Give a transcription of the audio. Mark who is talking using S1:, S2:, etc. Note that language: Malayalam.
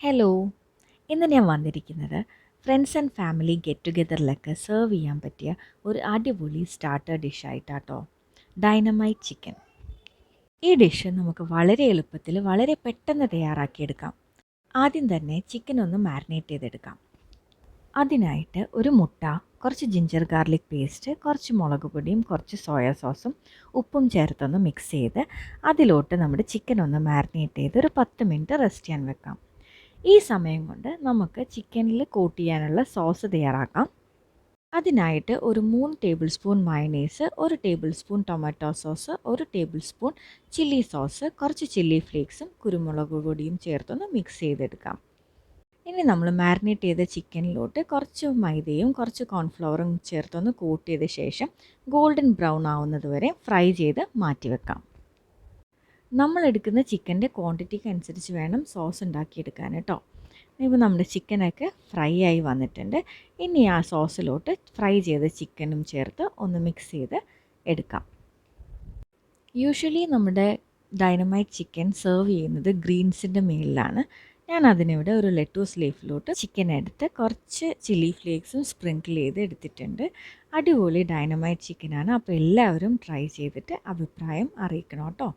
S1: ഹലോ. ഇന്ന് ഞാൻ വന്നിരിക്കുന്നത് ഫ്രണ്ട്സ് ആൻഡ് ഫാമിലി ഗെറ്റ് ടുഗെദറിലൊക്കെ സെർവ് ചെയ്യാൻ പറ്റിയ ഒരു അടിപൊളി സ്റ്റാർട്ടർ ഡിഷായിട്ടാട്ടോ. Dynamite chicken. ഈ ഡിഷ് നമുക്ക് വളരെ എളുപ്പത്തിൽ വളരെ പെട്ടെന്ന് തയ്യാറാക്കിയെടുക്കാം. ആദ്യം തന്നെ ചിക്കൻ ഒന്ന് മാരിനേറ്റ് ചെയ്തെടുക്കാം. അതിനായിട്ട് ഒരു മുട്ട, കുറച്ച് ജിഞ്ചർ ഗാർലിക് പേസ്റ്റ്, കുറച്ച് മുളക് പൊടിയും കുറച്ച് സോയാ സോസും ഉപ്പും ചേർത്തൊന്ന് മിക്സ് ചെയ്ത് അതിലോട്ട് നമ്മുടെ ചിക്കൻ ഒന്ന് മാരിനേറ്റ് ചെയ്ത് ഒരു 10 മിനിറ്റ് റെസ്റ്റ് ചെയ്യാൻ വെക്കാം. ഈ സമയം കൊണ്ട് നമുക്ക് ചിക്കനിൽ കോട്ട് ചെയ്യാനുള്ള സോസ് തയ്യാറാക്കാം. അതിനായിട്ട് ഒരു 3 table spoon mayonnaise, 1 table spoon tomato sauce, 1 table spoon chilli sauce, കുറച്ച് ചില്ലി ഫ്ലേക്സും കുരുമുളക് പൊടിയും ചേർത്തൊന്ന് മിക്സ് ചെയ്തെടുക്കാം. ഇനി നമ്മൾ മാരിനേറ്റ് ചെയ്ത ചിക്കനിലോട്ട് കുറച്ച് മൈദയും കുറച്ച് കോൺഫ്ലവറും ചേർത്തൊന്ന് കോട്ട് ചെയ്ത ശേഷം ഗോൾഡൻ ബ്രൗൺ ആവുന്നത് വരെ ഫ്രൈ ചെയ്ത് മാറ്റി വെക്കാം. നമ്മളെടുക്കുന്ന ചിക്കൻ്റെ ക്വാണ്ടിറ്റിക്ക് അനുസരിച്ച് വേണം സോസ് ഉണ്ടാക്കിയെടുക്കാൻ കേട്ടോ. ഇപ്പോൾ നമ്മുടെ ചിക്കനൊക്കെ ഫ്രൈ ആയി വന്നിട്ടുണ്ട്. ഇനി ആ സോസിലോട്ട് ഫ്രൈ ചെയ്ത ചിക്കനും ചേർത്ത് ഒന്ന് മിക്സ് ചെയ്ത് എടുക്കാം. യൂഷ്വലി നമ്മുടെ ഡൈനമൈറ്റ് ചിക്കൻ സെർവ് ചെയ്യുന്നത് ഗ്രീൻസിൻ്റെ മേലിലാണ്. ഞാൻ അതിനിവിടെ ഒരു ലെറ്റൂസ് ലീഫിലോട്ട് ചിക്കൻ എടുത്ത് കുറച്ച് ചില്ലി ഫ്ലേക്സും സ്പ്രിങ്കിൾ ചെയ്ത് എടുത്തിട്ടുണ്ട്. അടിപൊളി ഡൈനമൈറ്റ് ചിക്കനാണ്. അപ്പോൾ എല്ലാവരും ട്രൈ ചെയ്തിട്ട് അഭിപ്രായം അറിയിക്കണം കേട്ടോ.